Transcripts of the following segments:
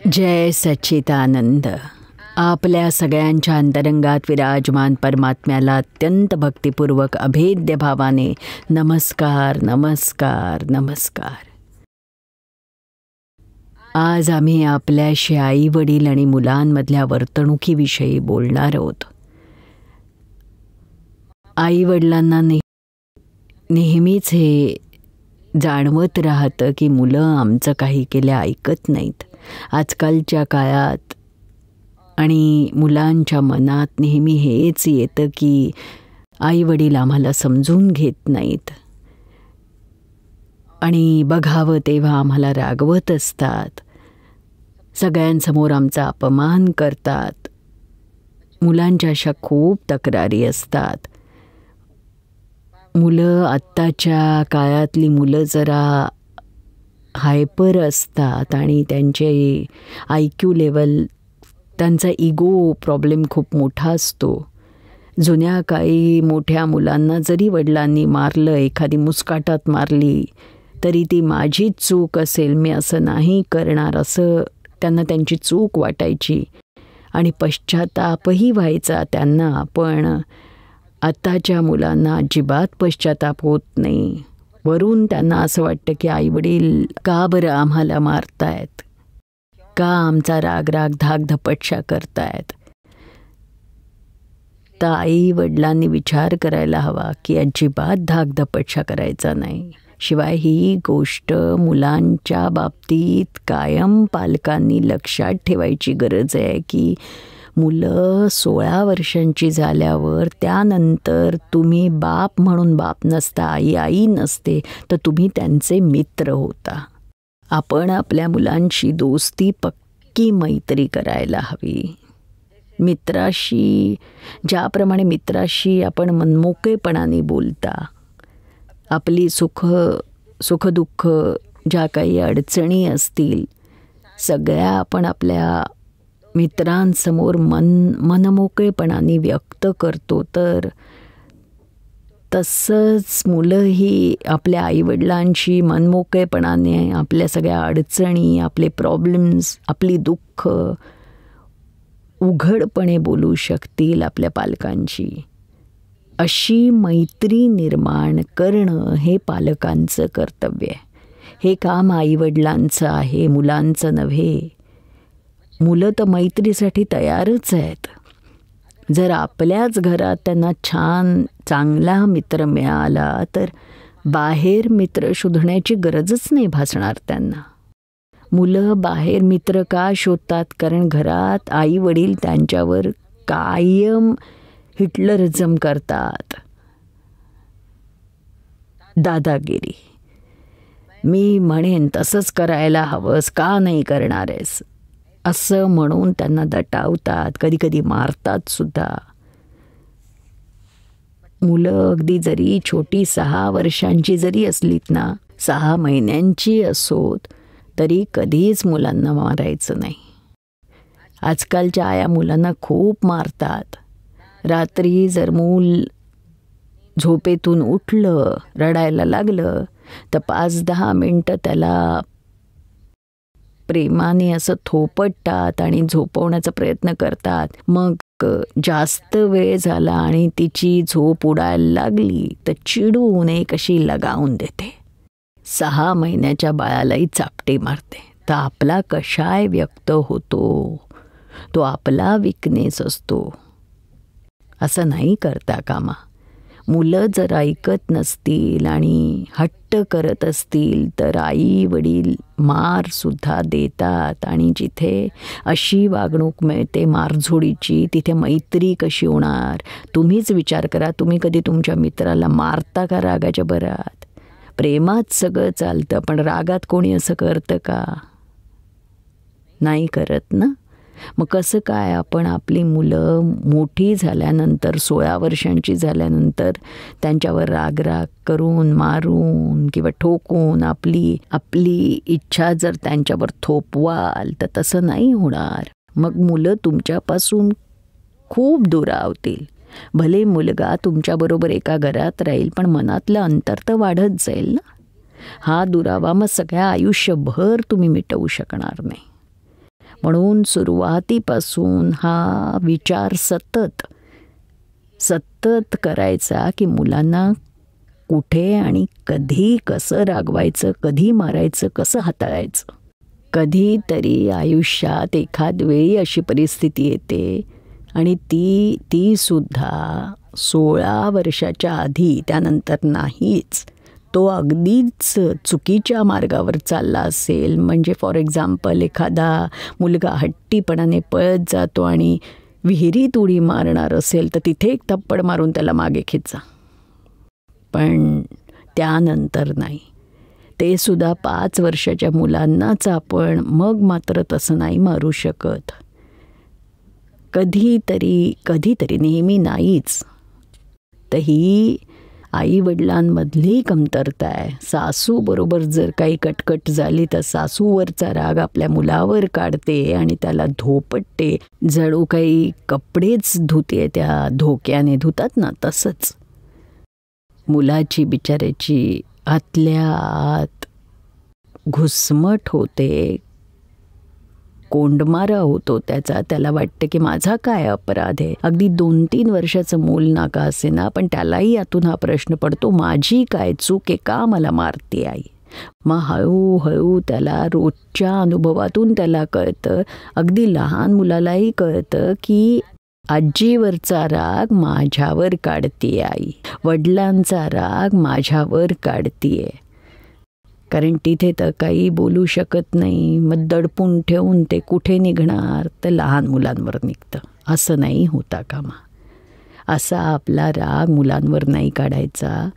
जय सच्चिदानंद. आपल्या सगळ्यांच्या अंतरंगात विराजमान परमात्म्याला अत्यंत भक्तिपूर्वक अभेद्य भावाने नमस्कार नमस्कार नमस्कार. आज आम्ही आपल्याशी आई वडील आणि मुलांमधल्या वर्तणुकीविषयी बोलणार आहोत. आई वडिलांना नेहमीच हे जाणवत राहतं की मुलं आमचं काही केलं ऐकत नाहीत. आजकालच्या काळात आणि मुलांच्या मनात नेहमी हेच येतं की आई वडील आम्हाला समजून घेत नाहीत आणि बघावं तेव्हा आम्हाला रागवत असतात, सगळ्यांसमोर आमचा अपमान करतात. मुलांच्या अशा खूप तक्रारी असतात. मुलं आत्ताच्या काळातली मुलं जरा हायपर असतात आणि त्यांचे IQ लेवल, त्यांचा इगो प्रॉब्लेम खूप मोठा असतो. जुन्या काळी मोठ्या मुलांना जरी वडिलांनी मारलं, एखादी मुस्काटात मारली, तरी ती माझीच चूक असेल, मी असं नाही करणार, असं त्यांना त्यांची चूक वाटायची आणि पश्चातापही व्हायचा त्यांना. पण आत्ताच्या मुलांना अजिबात पश्चाताप होत नाही. वरून त्यांना असं वाटतं की आईवडील का बरं आम्हाला मारतायत, का आमचा राग धाक धपटशा करतायत. तर आई वडिलांनी विचार करायला हवा की अजिबात धाक धपटशा करायचा नाही. शिवाय ही गोष्ट मुलांच्या बाबतीत कायम पालकांनी लक्षात ठेवायची गरज आहे की मुलं 16 वर्षांची झाल्यावर त्यानंतर तुम्ही बाप म्हणून बाप नसता, आई नसते, तर तुम्ही त्यांचे मित्र होता. आपण आपल्या मुलांशी दोस्ती पक्की मैत्री करायला हवी. मित्राशी, ज्याप्रमाणे मित्राशी आपण मनमोकळेपणाने बोलता, आपली सुखदुःख, ज्या काही अडचणी असतील, सगळ्या आपण आपल्या मित्रांसमोर मनमोकळेपणाने व्यक्त करतो, तर तसंच मुलंही आपल्या आईवडिलांशी मनमोकळेपणाने आपल्या सगळ्या अडचणी, आपले प्रॉब्लेम्स, आपली दुःख उघडपणे बोलू शकतील आपल्या पालकांशी. अशी मैत्री निर्माण करणं हे पालकांचं कर्तव्य आहे. हे काम आईवडिलांचं आहे, मुलांचं नव्हे. मुलं तर मैत्रीसाठी तयारच आहेत. जर आपल्याच घरात त्यांना चांगला मित्र मिळाला तर बाहेर मित्र शोधण्याची गरजच नाही भासणार त्यांना. मुलं बाहेर मित्र का शोधतात? कारण घरात आई वडील त्यांच्यावर कायम हिटलरिझम करतात, दादागिरी. मी म्हणेन तसंच करायला हवंस, का नाही करणार आहेस, असं म्हणून त्यांना दटावतात, कधीकधी मारतात सुद्धा. मुलं अगदी जरी छोटी 6 वर्षांची जरी असलीत ना, 6 महिन्यांची असोत, तरी कधीच मुलांना मारायचं नाही. आजकालच्या आया मुलांना खूप मारतात. रात्री जर मूल झोपेतून उठलं, रडायला लागलं, तर 5-10 मिनटं त्याला प्रेमाने असं थोपटतात आणि झोपवण्याचा प्रयत्न करतात. मग जास्त वेळ झाला आणि तिची झोप उडायला लागली तर चिडून एक अशी लगावून देते. 6 महिन्याच्या बाळालाही चापटे मारते. तर आपला कशाय व्यक्त होतो, तो आपला विकनेस असतो, असं नाही करता कामा. मुलं जर ऐकत नसतील आणि हट्ट करत असतील तर आई वडील मारसुद्धा देतात. आणि जिथे अशी वागणूक मिळते मारझोडीची, तिथे मैत्री कशी होणार? तुम्हीच विचार करा. तुम्ही कधी तुमच्या मित्राला मारता का रागाच्या भरात? प्रेमात सगळं चालतं, पण रागात कोणी असं करतं का? नाही करत ना. मग कसं काय आपण आपली मुलं मोठी झाल्यानंतर, 16 वर्षांची झाल्यानंतर त्यांच्यावर राग करून, मारून किंवा ठोकून आपली इच्छा जर त्यांच्यावर थोपवाल तर तसं नाही होणार. मग मुलं तुमच्यापासून खूप दुरावतील. भले मुलगा तुमच्याबरोबर एका घरात राहील, पण मनातलं अंतर तर वाढत जाईल ना. हा दुरावा मग सगळ्या आयुष्यभर तुम्ही मिटवू शकणार नाही. म्हणून सुरुवातीपासून हा विचार सतत करायचा की मुलांना कुठे आणि कधी कसं रागवायचं, कधी मारायचं, कसं हाताळायचं. कधीतरी आयुष्यात एखाद वेळी अशी परिस्थिती येते आणि ती सुद्धा 16 वर्षाच्या आधी, त्यानंतर नाहीच. तो अगदीच चुकीच्या मार्गावर चालला असेल, म्हणजे फॉर एक्झाम्पल एखादा मुलगा हट्टीपणाने पळत जातो आणि विहिरीत उडी मारणार असेल तर तिथे एक थप्पड मारून त्याला मागे खेचा. पण त्यानंतर नाही. ते सुद्धा 5 वर्षाच्या मुलांनाच आपण मग मात्र तसं नाही मारू शकत. कधीतरी नेहमी नाहीच. तर ही आईवडिलांमधली कमतरता आहे. सासूबरोबर जर काही कटकट झाली तर सासूवरचा राग आपल्या मुलावर काढते आणि त्याला धोपटते. जणू काही कपडेच धुते, त्या धोक्याने धुतात ना, तसंच मुलाची बिचाऱ्याची आतल्या आत घुसमट होते, कोंडमारा होतो त्याला वाटतं की माझा काय अपराध आहे. अगदी 2-3 वर्षाचं मूल नाका असे ना, पण त्यालाही यातून हा प्रश्न पडतो, माझी काय चूक आहे, का मला मारते आई. मग हळूहळू त्याला रोजच्या अनुभवातून त्याला कळतं, अगदी लहान मुलालाही कळतं की आजीवरचा राग माझ्यावर काढतीये आई, वडिलांचा राग माझ्यावर काढतीये. कारण तिथे तर काही बोलू शकत नाही. मग दडपून ठेवून ते कुठे निघणार, तर लहान मुलांवर निघतं. असं नाही होता कामा. असा आपला राग मुलांवर नाही काढायचा.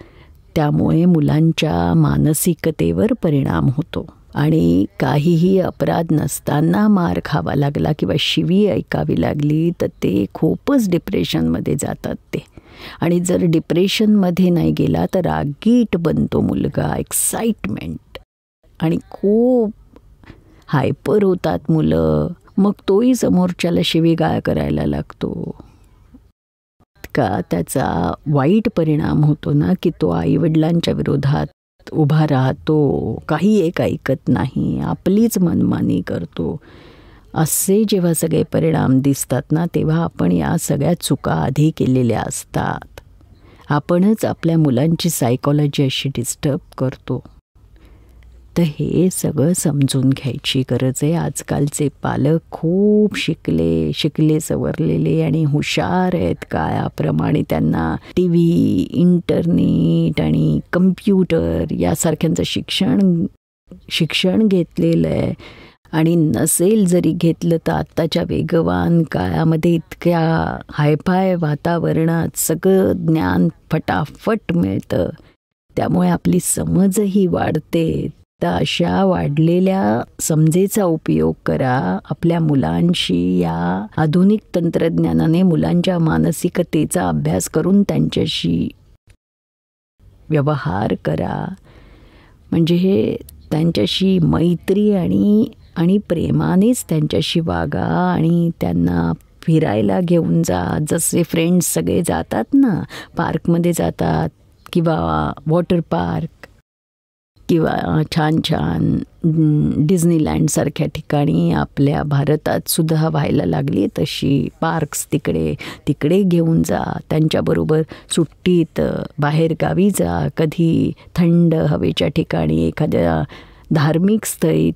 त्यामुळे मुलांच्या मानसिकतेवर परिणाम होतो आणि काहीही अपराध नसताना मार खावा लागला किंवा शिवी ऐकावी लागली तर ते खूपच डिप्रेशनमध्ये जातात ते. आणि जर डिप्रेशनमध्ये नाही गेला तर रागीट बनतो मुलगा, एक्साइटमेंट, आणि खूप हायपर होतात मुलं. मग तोही समोरच्याला शिवीगाळ करायला लागतो. का त्याचा वाईट परिणाम होतो ना, की तो आईवडिलांच्या विरोधात उभा राहतो, काही एक ऐकत नाही, आपलीच मनमानी करतो. असे जेव्हा सगळे परिणाम दिसतात ना, तेव्हा आपण या सगळ्या चुका आधी केलेल्या असतात. आपणच आपल्या मुलांची सायकॉलॉजी अशी डिस्टर्ब करतो. तर हे सगळं समजून घ्यायची गरज आहे. आजकालचे पालक खूप शिकले सवरलेले आणि हुशार आहेत. काळाप्रमाणे त्यांना TV, इंटरनेट आणि कम्प्युटर यासारख्यांचं शिक्षण घेतलेलं आहे. आणि नसेल जरी घेतलं तर आत्ताच्या वेगवान काळामध्ये इतक्या हायफाय वातावरणात सगळं ज्ञान फटाफट मिळतं. त्यामुळे आपली समजही वाढते. तर अशा वाढलेल्या समजेचा उपयोग करा. आपल्या मुलांशी या आधुनिक तंत्रज्ञानाने मुलांच्या मानसिकतेचा अभ्यास करून त्यांच्याशी व्यवहार करा. म्हणजे हे त्यांच्याशी मैत्री आणि प्रेमानेच त्यांच्याशी वागा आणि त्यांना फिरायला घेऊन जा. जसे फ्रेंड्स सगळे जातात ना, पार्कमध्ये जातात किंवा वॉटर पार्क किंवा छान डिझनीलँडसारख्या ठिकाणी आपल्या भारतात सुद्धा व्हायला लागली तशी पार्क्स तिकडे घेऊन जा. त्यांच्याबरोबर सुट्टीत बाहेर गावी जा, कधी थंड हवेच्या ठिकाणी, एखाद्या धार्मिक स्थळी.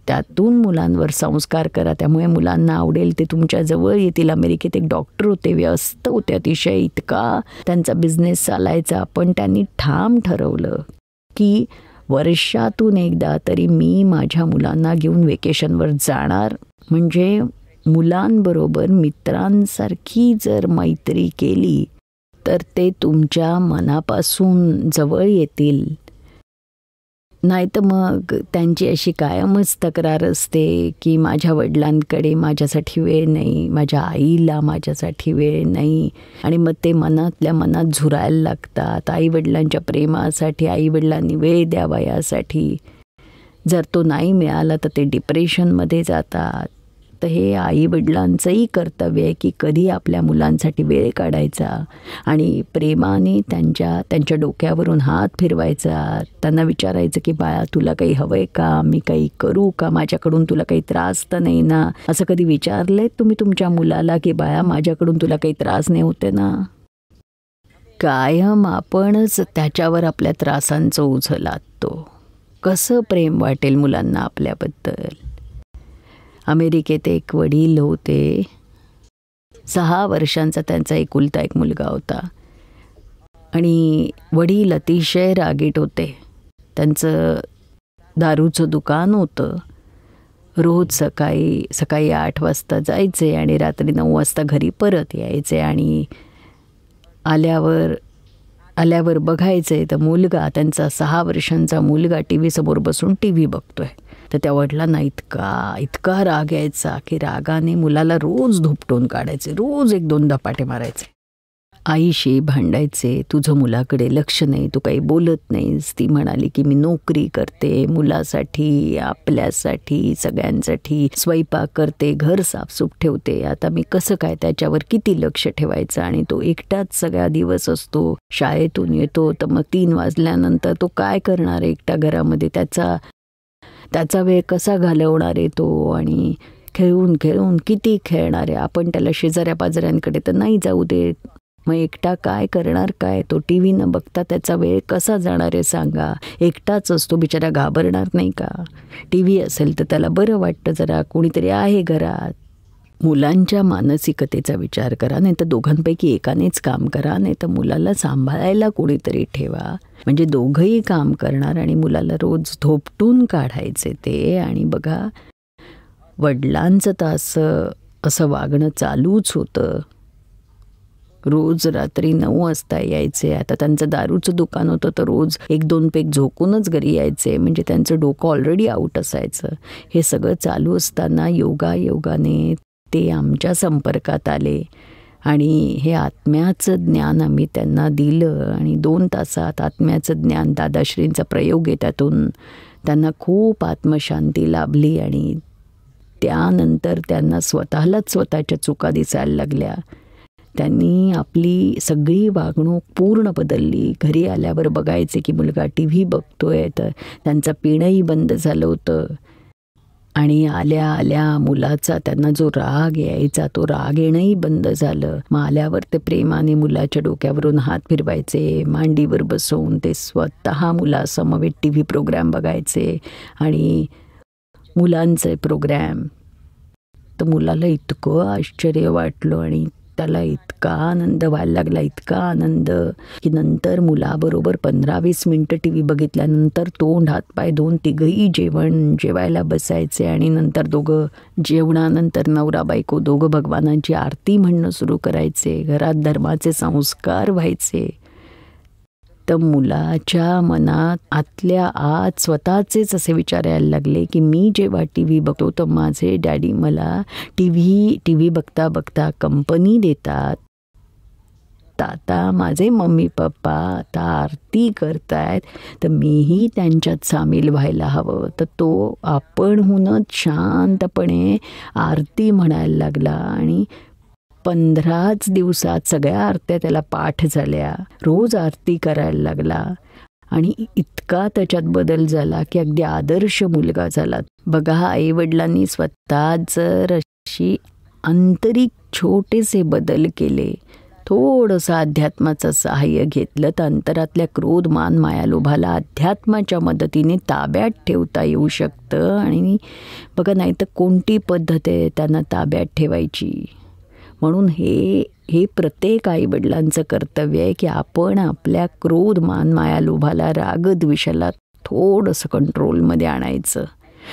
त्यातून मुलांवर संस्कार करा. त्यामुळे मुलांना आवडेल, ते तुमच्या जवळ येतील. अमेरिकेत एक डॉक्टर होते, व्यस्त होते अतिशय, इतका त्यांचा बिझनेस चालायचा, पण त्यांनी ठाम ठरवलं की वर्षातून एकदा तरी मी माझ्या मुलांना घेऊन वेकेशनवर जाणार. म्हणजे मुलांबरोबर मित्रांसारखी जर मैत्री केली तर ते तुमच्या मनापासून जवळ येतील. नाही तर मग त्यांची अशी कायमच तक्रार असते की माझ्या वडिलांकडे माझ्यासाठी वेळ नाही, माझ्या आईला माझ्यासाठी वेळ नाही, आणि मग ते मनातल्या मनात झुरायला लागतात. आईवडिलांच्या प्रेमासाठी, आईवडिलांनी वेळ द्यावा यासाठी. जर तो नाही मिळाला तर ते डिप्रेशनमध्ये जातात. तर हे आई वडिलांचंही कर्तव्य आहे की कधी आपल्या मुलांसाठी वेळ काढायचा आणि प्रेमाने त्यांच्या डोक्यावरून हात फिरवायचा, त्यांना विचारायचं की बाळा तुला काही हवंय का, मी काही करू का, माझ्याकडून तुला काही त्रास तर नाही ना. असं कधी विचारलंय तुम्ही तुमच्या मुलाला की बाळा माझ्याकडून तुला काही त्रास नाही होते ना. कायम आपणच त्याच्यावर आपल्या त्रासांचं ओझं लादतो. कसं प्रेम वाटेल मुलांना आपल्याबद्दल. अमेरिकेत एक वडील होते, 6 वर्षांचा त्यांचा एकुलता एक मुलगा होता आणि वडील अतिशय रागीट होते. त्यांचं दारूचं दुकान होतं. रोज सकाळी 8 वाजता जायचे आणि रात्री 9 वाजता घरी परत यायचे आणि आल्यावर बघायचे तर मुलगा, त्यांचा 6 वर्षांचा मुलगा TV समोर बसून TV बघतोय. तर त्या वडिलांना इतका राग यायचा की रागाने मुलाला रोज धुपटून काढायचे, रोज 1-2 धपाटे मारायचे. आईशी भांडायचे, तुझं मुलाकडे लक्ष नाही, तू काही बोलत नाहीस. ती म्हणाली की मी नोकरी करते, मुलासाठी, आपल्यासाठी, सगळ्यांसाठी स्वयंपाक करते, घर साफसूफ ठेवते, आता मी कसं काय त्याच्यावर किती लक्ष ठेवायचं. आणि तो एकटाच सगळा दिवस असतो, शाळेतून येतो तर मग 3 वाजल्यानंतर तो काय करणार एकटा घरामध्ये, त्याचा वेळ कसा घालवणार आहे तो. आणि खेळून किती खेळणार आहे. आपण त्याला शेजाऱ्या पाजाऱ्यांकडे तर नाही जाऊ देत. मग एकटा काय करणार, काय तो TV न बघता त्याचा वेळ कसा जाणार आहे सांगा. एकटाच असतो बिचारा, घाबरणार नाही का. TV असेल तर त्याला बरं वाटतं, जरा कोणीतरी आहे घरात. मुलांच्या मानसिकतेचा विचार करा, नाही तर दोघांपैकी एकानेच काम करा, नाही तर मुलाला सांभाळायला कोणीतरी ठेवा. म्हणजे दोघंही काम करणार आणि मुलाला रोज धोपटून काढायचे ते. आणि बघा वडिलांचं तर असं वागणं चालूच होतं. रोज रात्री 9 वाजता यायचे. आता त्यांचं दारूचं दुकान होतं तर रोज 1-2 पेक झोकूनच घरी यायचे. म्हणजे त्यांचं डोकं ऑलरेडी आऊट असायचं. हे सगळं चालू असताना योगाने ते आमच्या संपर्कात आले आणि हे आत्म्याचं ज्ञान आम्ही त्यांना दिलं. आणि 2 तासात आत्म्याचं ज्ञान, दादाश्रींचा प्रयोग आहे, त्यातून त्यांना खूप आत्मशांती लाभली. आणि त्यानंतर त्यांना स्वतःच्या चुका दिसायला लागल्या. त्यांनी आपली सगळी वागणूक पूर्ण बदलली. घरी आल्यावर बघायचे की मुलगा TV बघतोय, तर त्यांचं पिणंही बंद झालं होतं. आणि आल्या मुलाचा त्यांना जो राग यायचा तो राग येणंही बंद झालं. मग आल्यावर ते प्रेमाने मुलाच्या डोक्यावरून हात फिरवायचे, मांडीवर बसवून ते स्वतः मुलासमवेत TV प्रोग्रॅम बघायचे. आणि मुलांचे प्रोग्रॅम तर मुलाला इतकं आश्चर्य वाटलं आणि त्याला इतका आनंद व्हायला लागला, इतका आनंद की नंतर मुलाबरोबर 15-20 मिनटं TV बघितल्यानंतर तोंड हातपाय धुवून तिघंही जेवायला बसायचे. आणि नंतर दोघं जेवणानंतर नवरा बायको दोघं भगवानांची आरती म्हणणं सुरू करायचे. घरात धर्माचे संस्कार व्हायचे. तर मुलाच्या मनात आतल्या आत स्वतःचेच असे विचार यायला लागले की मी जेव्हा TV बघतो तर माझे डॅडी मला TV बघता बघता कंपनी देतात. आता माझे मम्मी पप्पा आता आरती करतायत तर मीही त्यांच्यात सामील व्हायला हवं. तर तो आपणहूनच शांतपणे आरती म्हणायला लागला. आणि 15च दिवसात सगळ्या आरत्या त्याला पाठ झाल्या. रोज आरती करायला लागला. आणि इतका त्याच्यात बदल झाला की अगदी आदर्श मुलगा झाला. बघा आईवडिलांनी स्वतः जर अशी आंतरिक छोटेसे बदल केले, थोडंसं अध्यात्माचं सहाय्य घेतलं तर अंतरातल्या क्रोध, मान, माया, लोभाला अध्यात्माच्या मदतीने ताब्यात ठेवता येऊ शकतं. आणि बघा नाही तर कोणती पद्धत आहे त्यांना ताब्यात ठेवायची. म्हणून हे प्रत्येक आईवडिलांचं कर्तव्य आहे की आपण आपल्या क्रोध, मान, माया, लोभाला, राग, द्वेषाला थोडंसं कंट्रोलमध्ये आणायचं.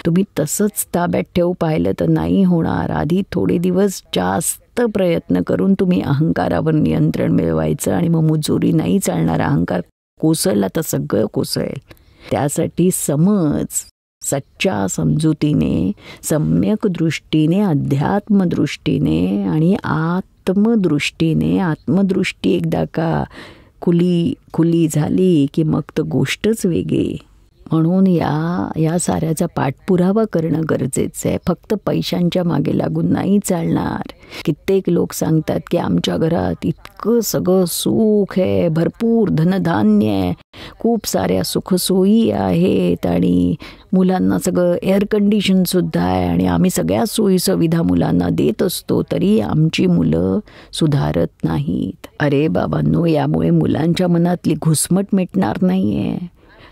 तुम्ही तसंच ताब्यात ठेवू पाहिलं तर नाही होणार. आधी थोडे दिवस जास्त प्रयत्न करून तुम्ही अहंकारावर नियंत्रण मिळवायचं आणि मग मुजोरी नाही चालणार. अहंकार कोसळला तर सगळं कोसळेल. त्यासाठी समज, सच्च्या समजुतीने, सम्यक दृष्टीने, अध्यात्मदृष्टीने आणि आत्मदृष्टीने, आत्मदृष्टी एकदा का खुली झाली की मग तर गोष्टच वेगळी. म्हणून या साऱ्याचा पाठपुरावा करणं गरजेचं आहे. फक्त पैशांच्या मागे लागून नाही चालणार. कित्येक लोक सांगतात की आमच्या घरात इतकं सगळं सुख आहे, भरपूर धनधान्य आहे, खूप साऱ्या सुखसोयी आहेत आणि मुलांना सगळं एअर कंडिशनसुद्धा आहे आणि आम्ही सगळ्या सोयीसुविधा मुलांना देत असतो, तरी आमची मुलं सुधारत नाहीत. अरे बाबांनो, यामुळे मुलांच्या मनातली घुसमट मिटणार नाही आहे.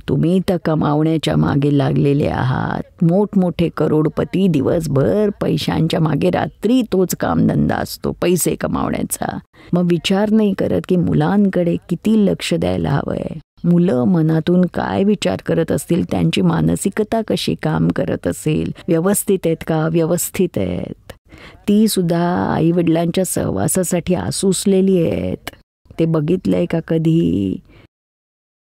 तुम्ही तर कमावण्याच्या मागे लागलेले आहात. मोठमोठे करोडपती दिवसभर पैशांच्या मागे, रात्री तोच कामधंदा असतो पैसे कमावण्याचा. मग विचार नाही करत की मुलांकडे किती लक्ष द्यायला हवंय. मुलं मनातून काय विचार करत असतील, त्यांची मानसिकता कशी काम करत असेल, व्यवस्थित आहेत का, व्यवस्थित आहेत, ती सुद्धा आईवडिलांच्या सहवासासाठी आसुसलेली आहेत. ते बघितलंय का कधी?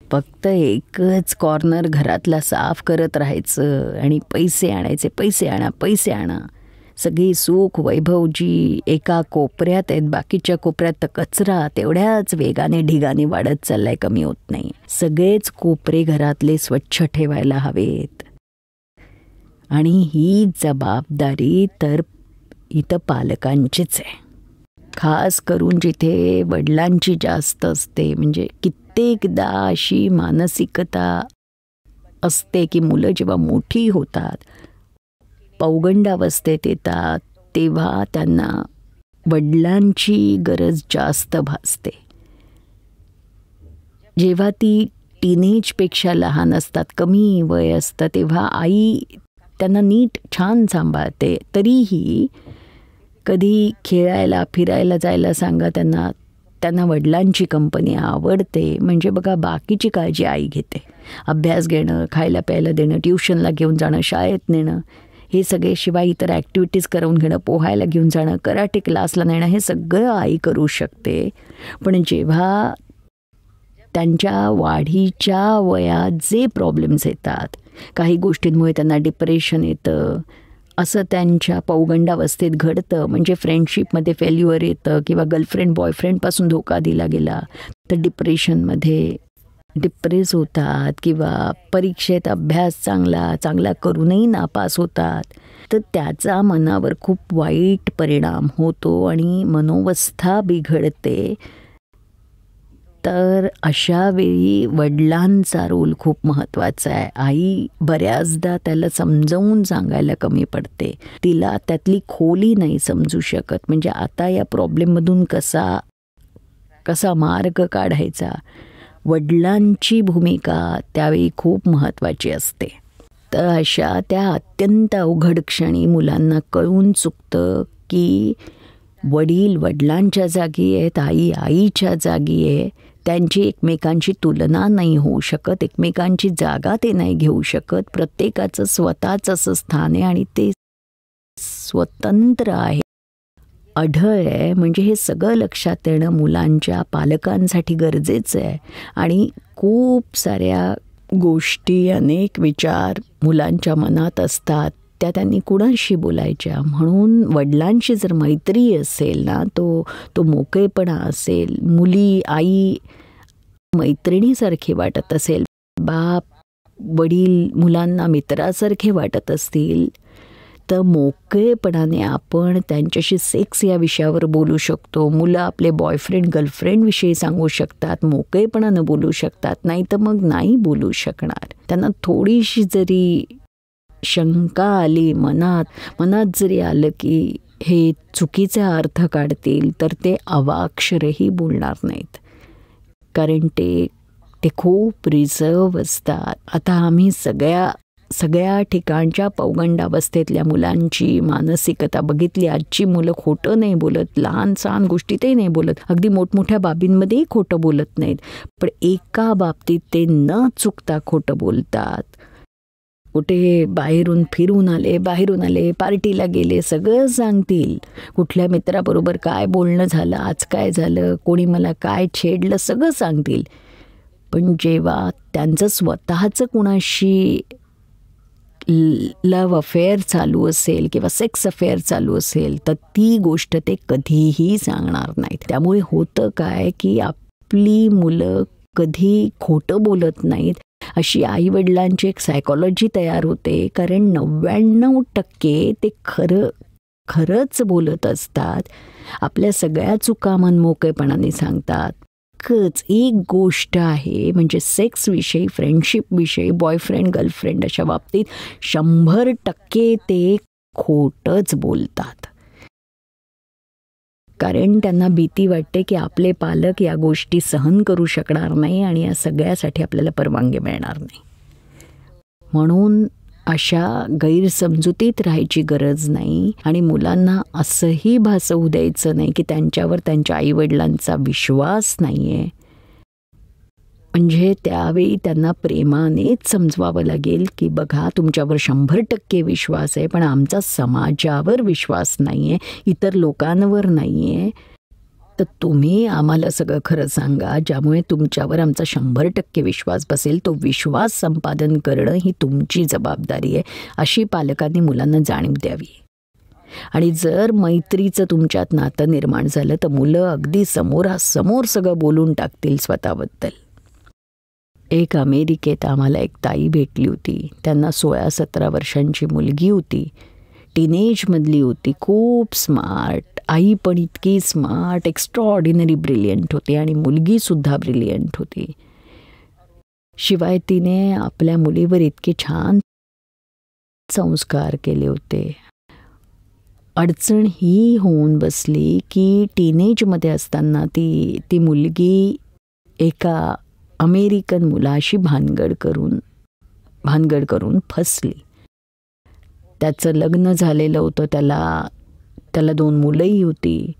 फक्त एकच कॉर्नर घरातला साफ करत राहायचं आणि पैसे आणायचे, पैसे आणा, पैसे आणा. सगळी सुख वैभव जी एका कोपऱ्यात आहेत, बाकीच्या कोपऱ्यात तर कचरा तेवढ्याच वेगाने ढिगाने वाढत चाललाय, कमी होत नाही. सगळेच कोपरे घरातले स्वच्छ ठेवायला हवेत. आणि ही जबाबदारी तर इथं पालकांचीच आहे. खास करून जिथे वडिलांची जास्त असते. म्हणजे कित्येकदा अशी मानसिकता असते की मुलं जेव्हा मोठी होतात, पौगंडावस्थेत येतात, तेव्हा त्यांना वडिलांची गरज जास्त भासते. जेव्हा ती टीनेजपेक्षा लहान असतात, कमी वय असतं, तेव्हा आई त्यांना नीट छान सांभाळते. तरीही कधी खेळायला फिरायला जायला सांगा त्यांना वडिलांची कंपनी आवडते. म्हणजे बघा, बाकीची काळजी आई घेते. अभ्यास घेणं, खायला प्यायला देणं, ट्युशनला घेऊन जाणं, शाळेत नेणं, हे सगळे, शिवाय इतर ॲक्टिव्हिटीज करून घेणं, पोहायला घेऊन जाणं, कराटे क्लासला नेणं, हे सगळं आई करू शकते. पण जेव्हा त्यांच्या वाढीच्या वयात जे प्रॉब्लेम्स येतात, काही गोष्टींमुळे त्यांना डिप्रेशन येतं, असं त्यांच्या पौगंडावस्थेत घडतं. म्हणजे फ्रेंडशिपमध्ये फेल्युअर येतं किंवा गर्लफ्रेंड बॉयफ्रेंडपासून धोका दिला गेला तर डिप्रेशनमध्ये डिप्रेस होतात किंवा परीक्षेत अभ्यास चांगला करूनही नापास होतात. तर त्याचा मनावर खूप वाईट परिणाम होतो आणि मनोवस्था बिघडते. तर अशा वेळी वडिलांचा रोल खूप महत्त्वाचा आहे. आई बऱ्याचदा त्याला समजावून सांगायला कमी पडते. तिला त्यातली खोली नाही समजू शकत. म्हणजे आता या प्रॉब्लेममधून कसा मार्ग काढायचा, वडिलांची भूमिका त्यावेळी खूप महत्त्वाची असते. तर अशा त्या अत्यंत अवघड क्षणी मुलांना कळून चुकतं की वडील वडिलांच्या जागी आहेत, आई आईच्या जागी आहे. त्यांची एकमेकांची तुलना नाही होऊ शकत, एकमेकांची जागा ते नाही घेऊ शकत. प्रत्येकाचं स्वतःचं असं स्थान आहे आणि ते स्वतंत्र आहे, अढळ आहे. म्हणजे हे सगळं लक्षात येणं मुलांच्या पालकांसाठी गरजेचं आहे. आणि खूप साऱ्या गोष्टी, अनेक विचार मुलांच्या मनात असतात, त्या त्यांनी कुणाशी बोलायच्या. म्हणून वडिलांशी जर मैत्री असेल ना, तो मोकळेपणा असेल, मुली आई मैत्रिणीसारखी वाटत असेल, बाप वडील मुलांना मित्रासारखे वाटत असतील, तर मोकळेपणाने आपण त्यांच्याशी सेक्स या विषयावर बोलू शकतो. मुलं आपले बॉयफ्रेंड गर्लफ्रेंडविषयी सांगू शकतात, मोकळेपणानं बोलू शकतात. नाही तर मग नाही बोलू शकणार. त्यांना थोडीशी जरी शंका आली, मनात जरी आलं की हे चुकीचा अर्थ काढतील, तर ते अवाक्षरही बोलणार नाहीत. कारण ते खूप रिझर्व असतात. आता आम्ही सगळ्या ठिकाणच्या पौगंडावस्थेतल्या मुलांची मानसिकता बघितली. आजची मुलं खोटं नाही बोलत, लहान सहान गोष्टीतही नाही बोलत, अगदी मोठमोठ्या बाबींमध्येही खोटं बोलत नाहीत. पण एका बाबतीत ते न चुकता खोटं बोलतात. कुठे बाहेरून आले, पार्टीला गेले, सगळं सांगतील. कुठल्या मित्राबरोबर काय बोलणं झालं, आज काय झालं, कोणी मला काय छेडलं, सगळं सांगतील. पण जेव्हा त्यांचं स्वतःचं कुणाशी लव्ह अफेअर चालू असेल किंवा सेक्स अफेअर चालू असेल, तर ती गोष्ट ते कधीही सांगणार नाहीत. त्यामुळे होतं काय की आपली मुलं कधी खोटं बोलत नाहीत अशी आईवडिलांची एक सायकॉलॉजी तयार होते, कारण 99% ते खरंच बोलत असतात. आपल्या सगळ्या चुका मनमोकळेपणाने सांगतात. एक गोष्ट आहे म्हणजे सेक्सविषयी, फ्रेंडशिपविषयी, बॉयफ्रेंड गर्लफ्रेंड अशा बाबतीत 100% ते खोटंच बोलतात. कारण त्यांना भीती वाटते की आपले पालक या गोष्टी सहन करू शकणार नाही आणि या सगळ्यासाठी आपल्याला परवानगी मिळणार नाही. म्हणून अशा गैरसमजुतीत राहायची गरज नाही आणि मुलांना असंही भासवू द्यायचं नाही की त्यांच्यावर त्यांच्या आईवडिलांचा विश्वास नाही आहे. म्हणजे त्यावेळी त्यांना प्रेमानेच समजवावं लागेल की बघा, तुमच्यावर 100% विश्वास आहे, पण आमचा समाजावर विश्वास नाही आहे, इतर लोकांवर नाही आहे. तर तुम्ही आम्हाला सगळं खरं सांगा, ज्यामुळे तुमच्यावर आमचा 100% विश्वास बसेल. तो विश्वास संपादन करणं ही तुमची जबाबदारी आहे, अशी पालकांनी मुलांना जाणीव द्यावी. आणि जर मैत्रीचं तुमच्यात नातं निर्माण झालं तर मुलं अगदी समोरासमोर सगळं बोलून टाकतील स्वतःबद्दल. एक अमेरिकेत आम्हाला एक ताई भेटली होती. त्यांना 16-17 वर्षांची मुलगी होती. टीनेजमधली होती, खूप स्मार्ट. आई पण इतकी स्मार्ट, एक्स्ट्राऑर्डिनरी ब्रिलियंट होती आणि मुलगीसुद्धा ब्रिलियंट होती. शिवाय तिने आपल्या मुलीवर इतके छान संस्कार केले होते. अडचण ही होऊन बसली की टीनेजमध्ये असताना ती मुलगी एका अमेरिकन मुलाशी भानगड करून फसली. त्याचं लग्न झालेलं होतं, त्याला 2 मुलंही होती.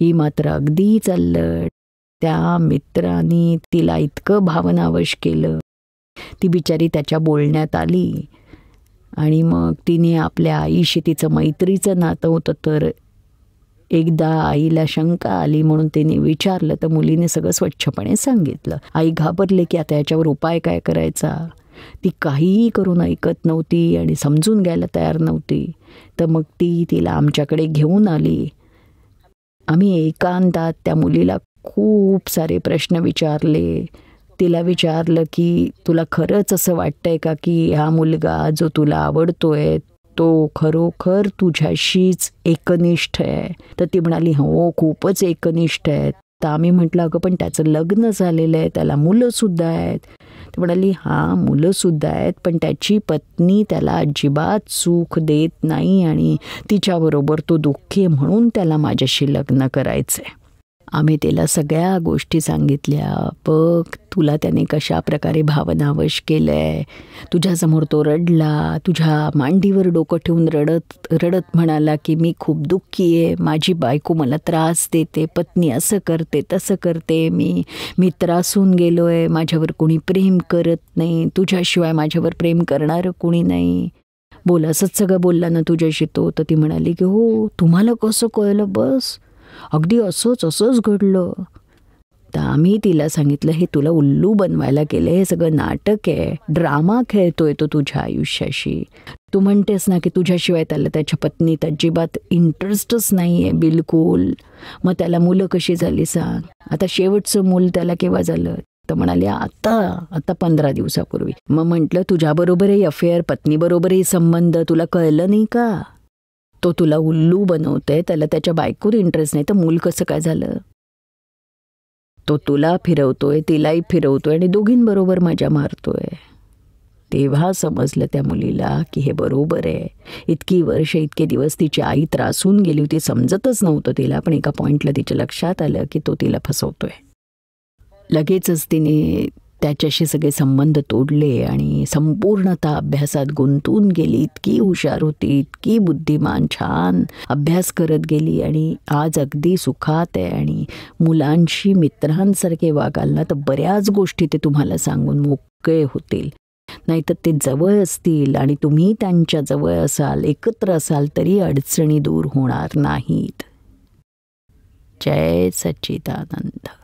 ही मात्र अगदी चाललं. त्या मित्राने तिला इतकं भावनावश केलं, ती बिचारी त्याच्या बोलण्यात आली. आणि मग तिने आपल्या आईशी, तिचं मैत्रीचं नातं होतं, तर एकदा आईला शंका आली म्हणून तिने विचारलं, तर मुलीने सगळं स्वच्छपणे सांगितलं. आई घाबरले की आता याच्यावर उपाय काय करायचा. ती काहीही करून ऐकत नव्हती आणि समजून घ्यायला तयार नव्हती. तर मग तिला आमच्याकडे घेऊन आली. आम्ही एकांतात त्या मुलीला खूप सारे प्रश्न विचारले. तिला विचारलं की तुला खरंच असं वाटतंय का की हा मुलगा जो तुला आवडतोय तो खरोखर तुझ्याशीच एकनिष्ठ आहे. तर ती म्हणाली हो, खूपच एकनिष्ठ आहे. तर आम्ही म्हटलं अगं पण त्याचं लग्न झालेलं आहे, त्याला मुलंसुद्धा आहेत. ती म्हणाली हां, मुलंसुद्धा आहेत, पण त्याची पत्नी त्याला अजिबात सुख देत नाही आणि तिच्याबरोबर तो दुःखी आहे, म्हणून त्याला माझ्याशी लग्न करायचं आहे. आम्ही तिला सगळ्या गोष्टी सांगितल्या. बघ, तुला त्याने कशा प्रकारे भावनावश केलं आहे. तुझ्यासमोर तो रडला, तुझ्या मांडीवर डोकं ठेवून रडत म्हणाला की मी खूप दुःखी आहे, माझी बायको मला त्रास देते, पत्नी असं करते तसं करते, मी त्रासून गेलो आहे, माझ्यावर कोणी प्रेम करत नाही, तुझ्याशिवाय माझ्यावर प्रेम करणारं कोणी नाही. बोल, असंच सगळं बोलला ना तुझ्याशी तो. तर ती म्हणाली की हो, तुम्हाला कसं कळलं. बस अगदी असंच घडलं. तर आम्ही तिला सांगितलं हे तुला उल्लू बनवायला केलं, हे सगळं नाटक आहे, ड्रामा खेळतोय तो तुझ्या आयुष्याशी. तू म्हणतेस ना की तुझ्याशिवाय त्याला त्याच्या पत्नीत अजिबात इंटरेस्टच नाही आहे बिलकुल. मग त्याला मुलं कशी झाली सांग. आता शेवटचं मूल त्याला केव्हा झालं. तर म्हणाले आता 15 दिवसापूर्वी. मग म्हटलं तुझ्याबरोबरही अफेअर, पत्नीबरोबरही संबंध, तुला कळलं नाही का. तो तुला उल्लू बनवतोय, त्याला त्याच्या बायकोत इंटरेस्ट नाही, तर मूल कसं काय झालं. तो तुला फिरवतोय, तिलाही फिरवतोय आणि दोघींबरोबर मजा मारतोय. तेव्हा समजलं त्या मुलीला की हे बरोबर आहे. इतकी वर्ष, इतके दिवस तिची आई त्रासून गेली होती, समजतच नव्हतं तिला. पण एका पॉइंटला तिच्या लक्षात आलं की तो तिला फसवतोय. लगेचच तिने त्याच्याशी सगळे संबंध तोडले आणि संपूर्णतः अभ्यासात गुंतून गेली. इतकी हुशार होती, इतकी बुद्धिमान, छान अभ्यास करत गेली आणि आज अगदी सुखात आहे. आणि मुलांशी मित्रांसारखे वागाल ना तर बऱ्याच गोष्टी ते तुम्हाला सांगून मोकळे होतील. नाहीतर ते जवळ असतील आणि तुम्ही त्यांच्या जवळ असाल, एकत्र असाल, तरी अडचणी दूर होणार नाहीत. जय सच्चिदानंद.